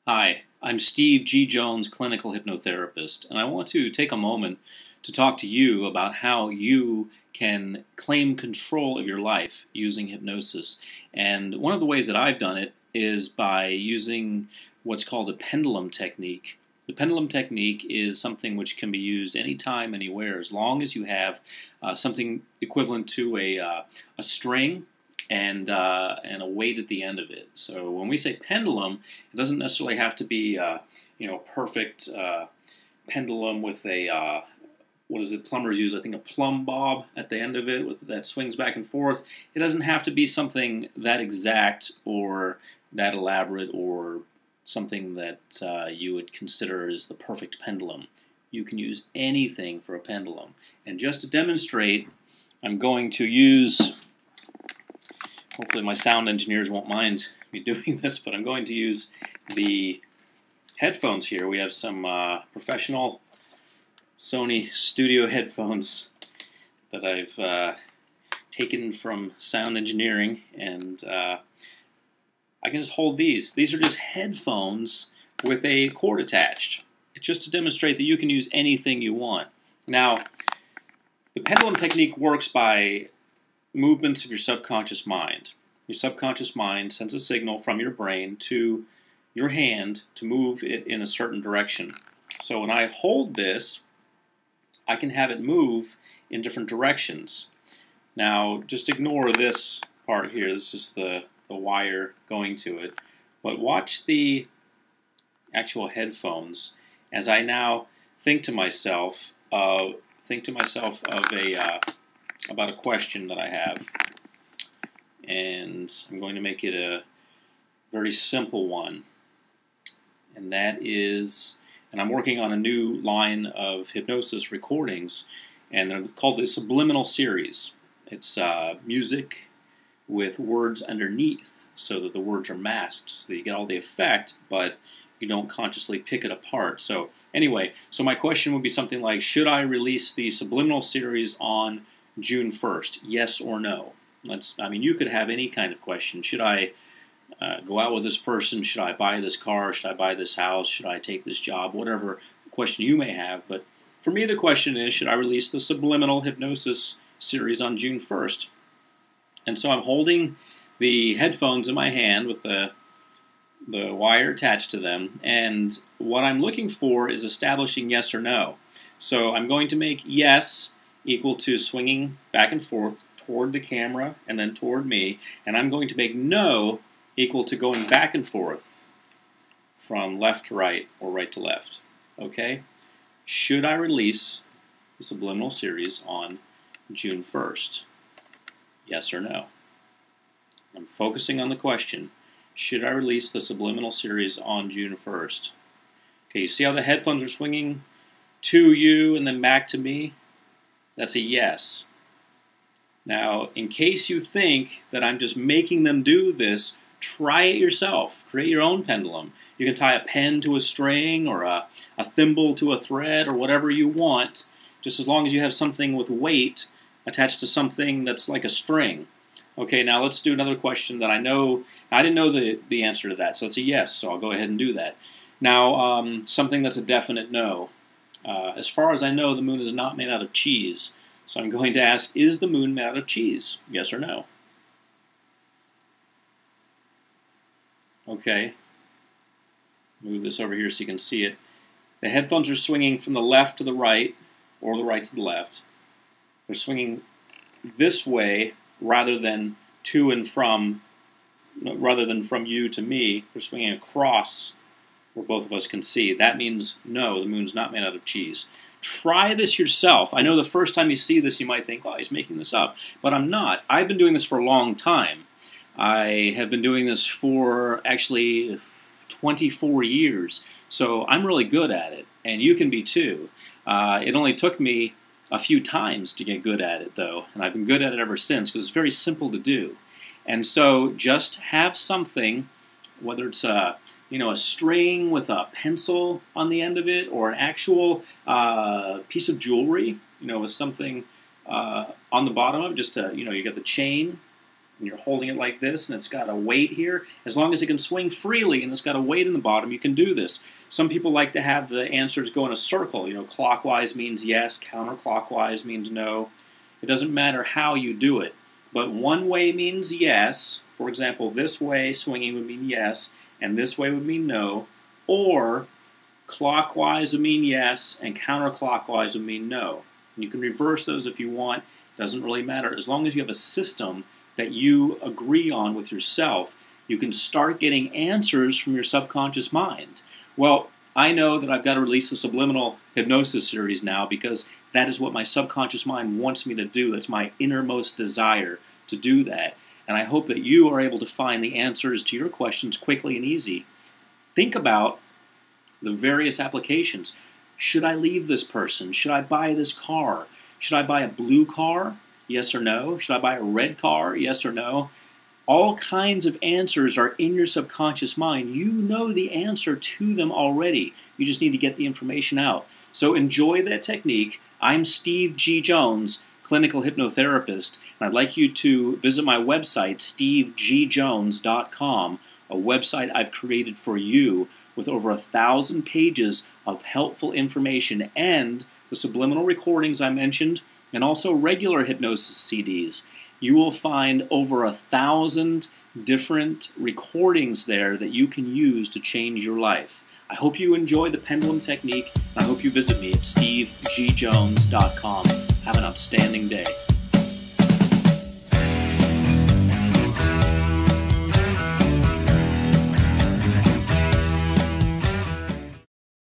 Hi, I'm Steve G. Jones, clinical hypnotherapist, and I want to take a moment to talk to you about how you can claim control of your life using hypnosis. And one of the ways that I've done it is by using what's called the pendulum technique. The pendulum technique is something which can be used anytime, anywhere, as long as you have something equivalent to a string and a weight at the end of it. So when we say pendulum, it doesn't necessarily have to be perfect pendulum with a what is it plumbers use? I think a plumb bob at the end of it that swings back and forth. It doesn't have to be something that exact or that elaborate or something that you would consider as the perfect pendulum. You can use anything for a pendulum. And just to demonstrate, I'm going to use, hopefully my sound engineers won't mind me doing this, but I'm going to use the headphones here. We have some professional Sony studio headphones that I've taken from sound engineering, and I can just hold these. These are just headphones with a cord attached. It's just to demonstrate that you can use anything you want. Now, the pendulum technique works by movements of your subconscious mind. Your subconscious mind sends a signal from your brain to your hand to move it in a certain direction. So when I hold this, I can have it move in different directions. Now, just ignore this part here. This is just the wire going to it. But watch the actual headphones as I now think to myself of about a question that I have. And I'm going to make it a very simple one. And that is, and I'm working on a new line of hypnosis recordings, and they're called the subliminal series. It's music with words underneath so that the words are masked so that you get all the effect, but you don't consciously pick it apart. So anyway, so my question would be something like, should I release the subliminal series on June 1st? Yes or no? I mean, you could have any kind of question. Should I go out with this person? Should I buy this car? Should I buy this house? Should I take this job? Whatever question you may have. But for me, the question is, should I release the subliminal hypnosis series on June 1st? And so I'm holding the headphones in my hand with the wire attached to them. And what I'm looking for is establishing yes or no. So I'm going to make yes equal to swinging back and forth toward the camera and then toward me, and I'm going to make no equal to going back and forth from left to right or right to left. Okay? Should I release the subliminal series on June 1st? Yes or no? I'm focusing on the question, should I release the subliminal series on June 1st? Okay, you see how the headphones are swinging to you and then back to me? That's a yes. Now, in case you think that I'm just making them do this, try it yourself. Create your own pendulum. You can tie a pen to a string or a thimble to a thread or whatever you want, just as long as you have something with weight attached to something that's like a string. Okay, now let's do another question that I know. I didn't know the answer to that, so it's a yes, so I'll go ahead and do that. Now, something that's a definite no. As far as I know, the moon is not made out of cheese. So I'm going to ask, is the moon made out of cheese? Yes or no? Okay. Move this over here so you can see it. The headphones are swinging from the left to the right, or the right to the left. They're swinging this way rather than to and from, rather than from you to me. They're swinging across where both of us can see. That means no, the moon's not made out of cheese. Try this yourself. I know the first time you see this, you might think, oh, he's making this up. But I'm not. I've been doing this for a long time. I have been doing this for actually 24 years. So I'm really good at it. And you can be too. It only took me a few times to get good at it, though. And I've been good at it ever since because it's very simple to do. And so just have something, whether it's a string with a pencil on the end of it, or an actual piece of jewelry, with something on the bottom of it. Just you got the chain and you're holding it like this, and it's got a weight here, as long as it can swing freely and it's got a weight in the bottom, you can do this. Some people like to have the answers go in a circle. You know, clockwise means yes, counterclockwise means no. It doesn't matter how you do it. But one way means yes. For example, this way swinging would mean yes, and this way would mean no. Or clockwise would mean yes, and counterclockwise would mean no. And you can reverse those if you want. It doesn't really matter. As long as you have a system that you agree on with yourself, you can start getting answers from your subconscious mind. Well, I know that I've got to release a subliminal hypnosis series now because that is what my subconscious mind wants me to do. That's my innermost desire to do that. And I hope that you are able to find the answers to your questions quickly and easy. Think about the various applications. Should I leave this person? Should I buy this car? Should I buy a blue car? Yes or no? Should I buy a red car? Yes or no? All kinds of answers are in your subconscious mind. You know the answer to them already. You just need to get the information out. So enjoy that technique. I'm Steve G. Jones, clinical hypnotherapist, and I'd like you to visit my website, stevegjones.com, a website I've created for you with over 1,000 pages of helpful information and the subliminal recordings I mentioned, and also regular hypnosis CDs. You will find over 1,000 different recordings there that you can use to change your life. I hope you enjoy the pendulum technique, and I hope you visit me at stevegjones.com. Have an outstanding day.